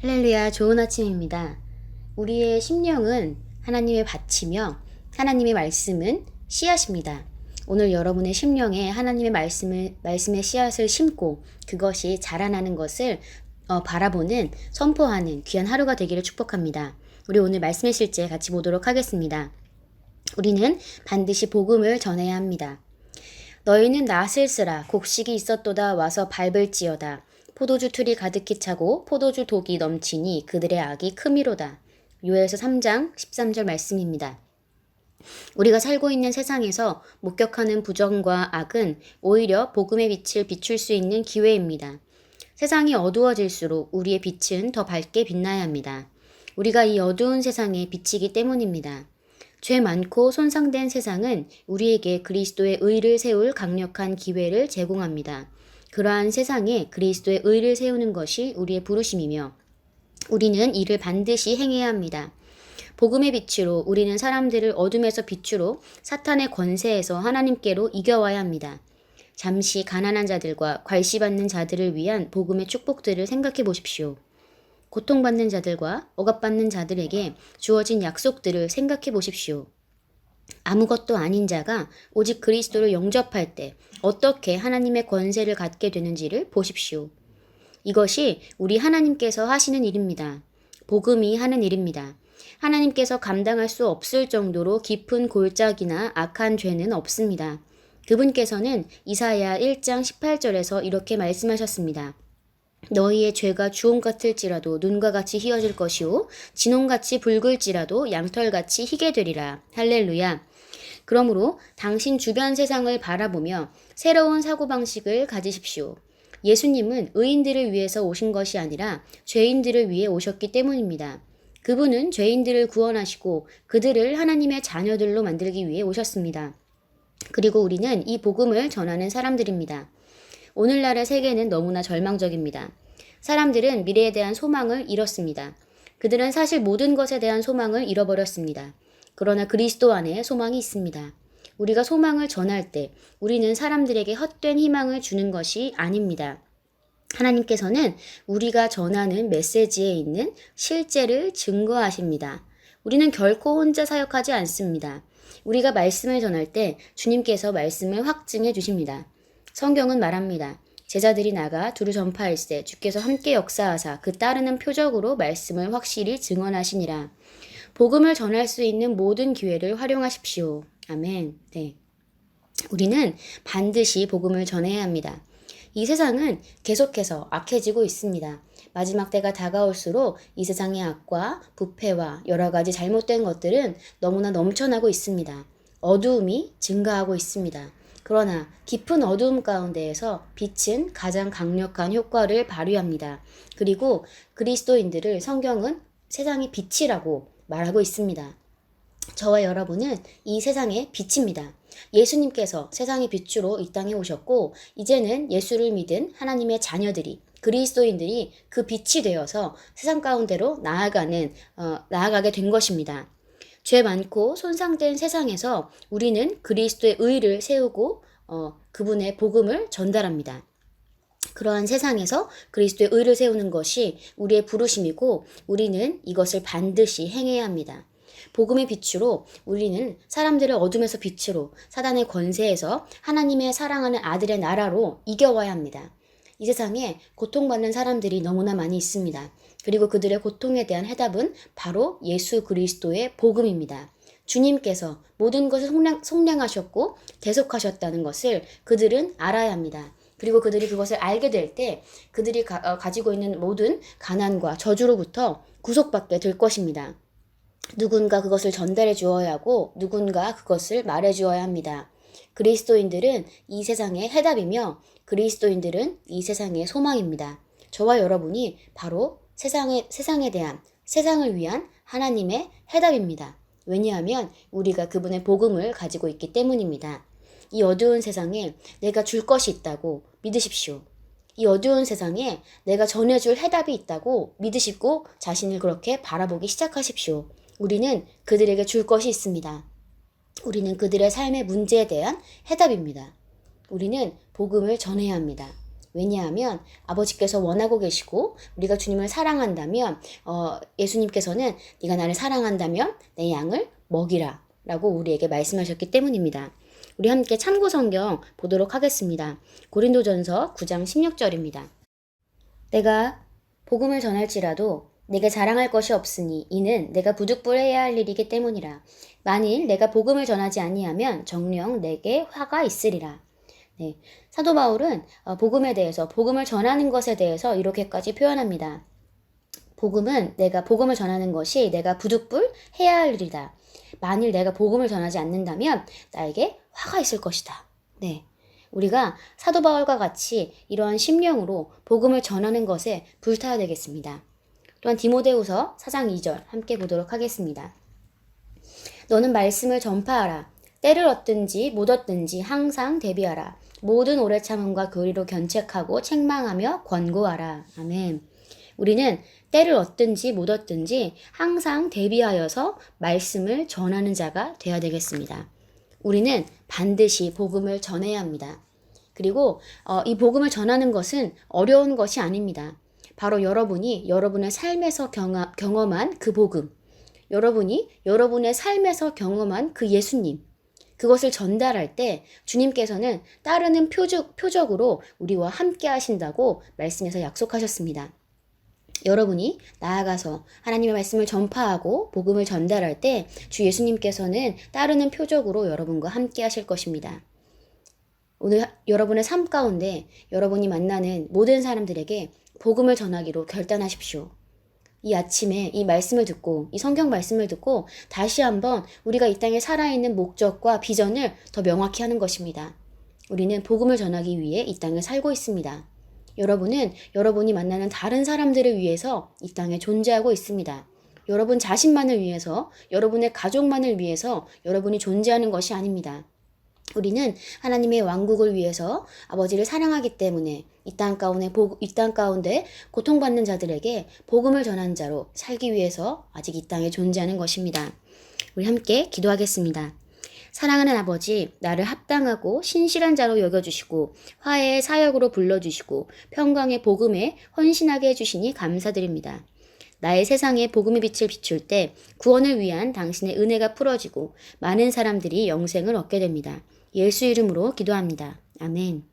할렐루야, 좋은 아침입니다. 우리의 심령은 하나님의 밭이며 하나님의 말씀은 씨앗입니다. 오늘 여러분의 심령에 하나님의 말씀의 씨앗을 심고 그것이 자라나는 것을 바라보는, 선포하는 귀한 하루가 되기를 축복합니다. 우리 오늘 말씀의 실제 같이 보도록 하겠습니다. 우리는 반드시 복음을 전해야 합니다. 너희는 낫을 쓰라. 곡식이 있었도다. 와서 밟을지어다. 포도주 틀이 가득히 차고 포도주 독이 넘치니 그들의 악이 크미로다. 요엘서 3장 13절 말씀입니다. 우리가 살고 있는 세상에서 목격하는 부정과 악은 오히려 복음의 빛을 비출 수 있는 기회입니다. 세상이 어두워질수록 우리의 빛은 더 밝게 빛나야 합니다. 우리가 이 어두운 세상에 비치기 때문입니다. 죄 많고 손상된 세상은 우리에게 그리스도의 의를 세울 강력한 기회를 제공합니다. 그러한 세상에 그리스도의 의를 세우는 것이 우리의 부르심이며 우리는 이를 반드시 행해야 합니다. 복음의 빛으로 우리는 사람들을 어둠에서 빛으로 사탄의 권세에서 하나님께로 이겨와야 합니다. 잠시 가난한 자들과 괄시받는 자들을 위한 복음의 축복들을 생각해 보십시오. 고통받는 자들과 억압받는 자들에게 주어진 약속들을 생각해 보십시오. 아무것도 아닌 자가 오직 그리스도를 영접할 때 어떻게 하나님의 권세를 갖게 되는지를 보십시오. 이것이 우리 하나님께서 하시는 일입니다. 복음이 하는 일입니다. 하나님께서 감당할 수 없을 정도로 깊은 골짜기나 악한 죄는 없습니다. 그분께서는 이사야 1장 18절에서 이렇게 말씀하셨습니다. 너희의 죄가 주홍 같을지라도 눈과 같이 희어질 것이요 진홍같이 붉을지라도 양털같이 희게 되리라. 할렐루야. 그러므로 당신 주변 세상을 바라보며 새로운 사고방식을 가지십시오. 예수님은 의인들을 위해서 오신 것이 아니라 죄인들을 위해 오셨기 때문입니다. 그분은 죄인들을 구원하시고 그들을 하나님의 자녀들로 만들기 위해 오셨습니다. 그리고 우리는 이 복음을 전하는 사람들입니다. 오늘날의 세계는 너무나 절망적입니다. 사람들은 미래에 대한 소망을 잃었습니다. 그들은 사실 모든 것에 대한 소망을 잃어버렸습니다. 그러나 그리스도 안에 소망이 있습니다. 우리가 소망을 전할 때 우리는 사람들에게 헛된 희망을 주는 것이 아닙니다. 하나님께서는 우리가 전하는 메시지에 있는 실제를 증거하십니다. 우리는 결코 혼자 사역하지 않습니다. 우리가 말씀을 전할 때 주님께서 말씀을 확증해 주십니다. 성경은 말합니다. 제자들이 나가 두루 전파할세 주께서 함께 역사하사 그 따르는 표적으로 말씀을 확실히 증언하시니라. 복음을 전할 수 있는 모든 기회를 활용하십시오. 아멘. 네. 우리는 반드시 복음을 전해야 합니다. 이 세상은 계속해서 악해지고 있습니다. 마지막 때가 다가올수록 이 세상의 악과 부패와 여러 가지 잘못된 것들은 너무나 넘쳐나고 있습니다. 어두움이 증가하고 있습니다. 그러나 깊은 어두움 가운데에서 빛은 가장 강력한 효과를 발휘합니다. 그리고 그리스도인들을 성경은 세상의 빛이라고 말하고 있습니다. 저와 여러분은 이 세상의 빛입니다. 예수님께서 세상의 빛으로 이 땅에 오셨고 이제는 예수를 믿은 하나님의 자녀들이 그리스도인들이 그 빛이 되어서 세상 가운데로 나아가게 된 것입니다. 죄 많고 손상된 세상에서 우리는 그리스도의 의를 세우고 그분의 복음을 전달합니다. 그러한 세상에서 그리스도의 의를 세우는 것이 우리의 부르심이고 우리는 이것을 반드시 행해야 합니다. 복음의 빛으로 우리는 사람들을 어둠에서 빛으로 사단의 권세에서 하나님의 사랑하는 아들의 나라로 이겨와야 합니다. 이 세상에 고통받는 사람들이 너무나 많이 있습니다. 그리고 그들의 고통에 대한 해답은 바로 예수 그리스도의 복음입니다. 주님께서 모든 것을 속량하셨고 계속하셨다는 것을 그들은 알아야 합니다. 그리고 그들이 그것을 알게 될 때 그들이 가지고 있는 모든 가난과 저주로부터 구속받게 될 것입니다. 누군가 그것을 전달해 주어야 하고 누군가 그것을 말해 주어야 합니다. 그리스도인들은 이 세상의 해답이며 그리스도인들은 이 세상의 소망입니다. 저와 여러분이 바로 세상을 위한 하나님의 해답입니다. 왜냐하면 우리가 그분의 복음을 가지고 있기 때문입니다. 이 어두운 세상에 내가 줄 것이 있다고 믿으십시오. 이 어두운 세상에 내가 전해줄 해답이 있다고 믿으시고 자신을 그렇게 바라보기 시작하십시오. 우리는 그들에게 줄 것이 있습니다. 우리는 그들의 삶의 문제에 대한 해답입니다. 우리는 복음을 전해야 합니다. 왜냐하면 아버지께서 원하고 계시고 우리가 주님을 사랑한다면 예수님께서는 네가 나를 사랑한다면 내 양을 먹이라 라고 우리에게 말씀하셨기 때문입니다. 우리 함께 참고 성경 보도록 하겠습니다. 고린도전서 9장 16절입니다. 내가 복음을 전할지라도 내게 자랑할 것이 없으니 이는 내가 부득불해야 할 일이기 때문이라. 만일 내가 복음을 전하지 아니하면 정녕 내게 화가 있으리라. 네, 사도 바울은 복음에 대해서, 복음을 전하는 것에 대해서 이렇게까지 표현합니다. 내가 복음을 전하는 것이 내가 부득불 해야 할 일이다. 만일 내가 복음을 전하지 않는다면 나에게 화가 있을 것이다. 네, 우리가 사도 바울과 같이 이러한 심령으로 복음을 전하는 것에 불타야 되겠습니다. 또한 디모데후서 4장 2절 함께 보도록 하겠습니다. 너는 말씀을 전파하라. 때를 얻든지 못 얻든지 항상 대비하라. 모든 오래 참음과 교리로 견책하고 책망하며 권고하라. 아멘. 우리는 때를 얻든지 못 얻든지 항상 대비하여서 말씀을 전하는 자가 되어야 되겠습니다. 우리는 반드시 복음을 전해야 합니다. 그리고 이 복음을 전하는 것은 어려운 것이 아닙니다. 바로 여러분이 여러분의 삶에서 경험한 그 복음, 여러분이 여러분의 삶에서 경험한 그 예수님, 그것을 전달할 때 주님께서는 따르는 표적으로 우리와 함께 하신다고 말씀에서 약속하셨습니다. 여러분이 나아가서 하나님의 말씀을 전파하고 복음을 전달할 때 주 예수님께서는 따르는 표적으로 여러분과 함께 하실 것입니다. 오늘 여러분의 삶 가운데 여러분이 만나는 모든 사람들에게 복음을 전하기로 결단하십시오. 이 아침에 이 말씀을 듣고, 이 성경 말씀을 듣고 다시 한번 우리가 이 땅에 살아있는 목적과 비전을 더 명확히 하는 것입니다. 우리는 복음을 전하기 위해 이 땅에 살고 있습니다. 여러분은 여러분이 만나는 다른 사람들을 위해서 이 땅에 존재하고 있습니다. 여러분 자신만을 위해서, 여러분의 가족만을 위해서 여러분이 존재하는 것이 아닙니다. 우리는 하나님의 왕국을 위해서 아버지를 사랑하기 때문에 이 땅 가운데 고통받는 자들에게 복음을 전한 자로 살기 위해서 아직 이 땅에 존재하는 것입니다. 우리 함께 기도하겠습니다. 사랑하는 아버지, 나를 합당하고 신실한 자로 여겨주시고 화해의 사역으로 불러주시고 평강의 복음에 헌신하게 해주시니 감사드립니다. 나의 세상에 복음의 빛을 비출 때 구원을 위한 당신의 은혜가 풀어지고 많은 사람들이 영생을 얻게 됩니다. 예수 이름으로 기도합니다. 아멘.